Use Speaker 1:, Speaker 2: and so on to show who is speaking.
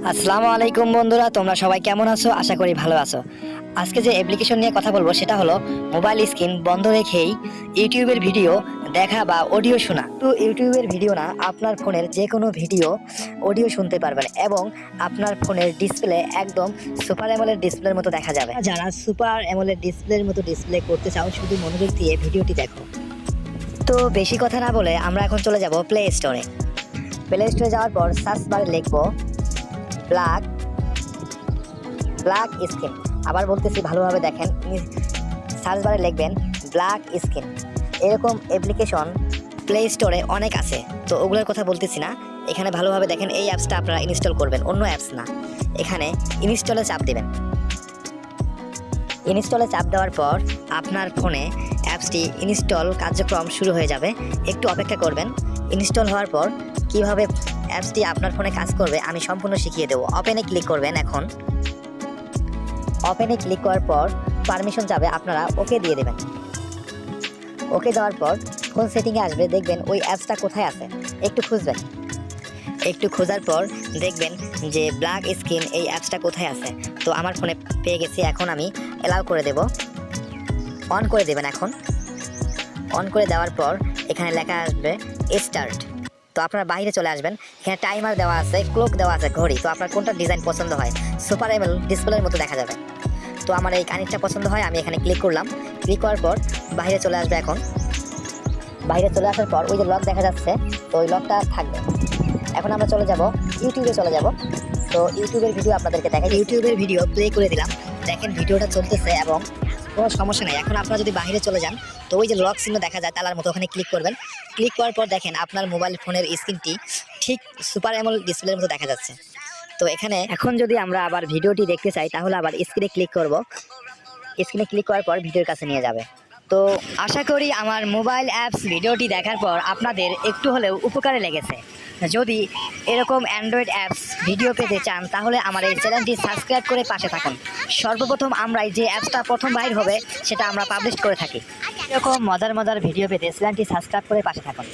Speaker 1: আসসালামু আলাইকুম বন্ধুরা, তোমরা সবাই কেমন আছো? আশা করি ভালো আছো। আজকে যে অ্যাপ্লিকেশন নিয়ে কথা বলবো সেটা হলো মোবাইল স্ক্রিন বন্ধ রেখেই ইউটিউবের ভিডিও দেখা বা অডিও শোনা। তো ইউটিউবের ভিডিও না, আপনার ফোনের যে কোনো ভিডিও অডিও শুনতে পারবেন এবং আপনার ফোনের ডিসপ্লে একদম সুপার অ্যামোলেড ডিসপ্লের মতো দেখা যাবে। যারা সুপার অ্যামোলেড ডিসপ্লের মতো ডিসপ্লে করতে চাও, শুধু মনোযোগ দিয়ে ভিডিওটি দেখো। তো বেশি কথা না বলে আমরা এখন চলে যাব প্লে স্টোরে। প্লে স্টোরে যাওয়ার পর সার্চ বারে লিখবো ব্ল্যাক স্ক্রিন। আবার বলতেছি, ভালোভাবে দেখেন, সার্চ বারে লিখবেন ব্ল্যাক স্ক্রিন। এরকম অ্যাপ্লিকেশন প্লে স্টোরে অনেক আছে, তো ওগুলোর কথা বলতেছি না। এখানে ভালোভাবে দেখেন, এই অ্যাপসটা আপনারা ইনস্টল করবেন, অন্য অ্যাপস না। এখানে ইনস্টলে চাপ দেবেন। ইনস্টলে চাপ দেওয়ার পর আপনার ফোনে অ্যাপসটি ইনস্টল কার্যক্রম শুরু হয়ে যাবে। একটু অপেক্ষা করবেন। ইনস্টল হওয়ার পর কিভাবে অ্যাপসটি আপনার ফোনে কাজ করবে আমি সম্পূর্ণ শিখিয়ে দেবো। ওপেনে ক্লিক করবেন। এখন ওপেনে ক্লিক করার পর পারমিশন যাবে, আপনারা ওকে দিয়ে দেবেন। ওকে দেওয়ার পর ফোন সেটিংয়ে আসবে, দেখবেন ওই অ্যাপসটা কোথায় আছে, একটু খুঁজবেন। একটু খোঁজার পর দেখবেন যে ব্ল্যাক স্ক্রিন এই অ্যাপসটা কোথায় আছে। তো আমার ফোনে পেয়ে গেছি। এখন আমি অ্যালাউ করে দেব। অন করে দেবেন। এখন অন করে দেওয়ার পর এখানে লেখা আসবে স্টার্ট। তো আপনার বাইরে চলে আসবেন। এখানে টাইমার দেওয়া আছে, ক্লক দেওয়া আছে, ঘড়ি। তো আপনার কোনটা ডিজাইন পছন্দ হয়, সুপার অ্যামোলেড ডিসপ্লের মতো দেখা যাবে। তো আমার এই কানেরটা পছন্দ হয়, আমি এখানে ক্লিক করলাম। ক্লিক করার পর বাইরে চলে আসবে। এখন বাইরে চলে আসার পর ওই যে লক দেখা যাচ্ছে, তো ওই লকটা থাকবে। এখন আমরা চলে যাব ইউটিউবে চলে যাব। তো ইউটিউবের ভিডিও আপনাদেরকে দেখাই। ইউটিউবের ভিডিও প্লে করে দিলাম। দেখেন ভিডিওটা চলতেছে এবং কোনো সমস্যা নেই। এখন আপনারা যদি বাইরে চলে যান, তো ওই যে লক চিহ্ন দেখা যায় তালার মতো, ওখানে ক্লিক করবেন। ক্লিক করার পর দেখেন আপনার মোবাইল ফোনের স্ক্রিনটি ঠিক সুপার অ্যামোলেড ডিসপ্লের মতো দেখা যাচ্ছে। তো এখানে এখন যদি আমরা আবার ভিডিওটি দেখতে চাই, তাহলে আবার স্ক্রিনে ক্লিক করব। স্ক্রিনে ক্লিক করার পর ভিডিওর কাছে নিয়ে যাবে। তো আশা করি আমার মোবাইল অ্যাপস ভিডিওটি দেখার পর আপনাদের একটু হলেও উপকারে লেগেছে। যদি এরকম অ্যান্ড্রয়েড অ্যাপস ভিডিও পেতে চান, তাহলে আমার এই চ্যানেলটি সাবস্ক্রাইব করে পাশে থাকুন। সর্বপ্রথম আমরা যে অ্যাপসটা প্রথম বাইর হবে সেটা আমরা পাবলিশ করে থাকি। এরকম মজার মজার ভিডিও পেতে চ্যানেলটি সাবস্ক্রাইব করে পাশে থাকুন।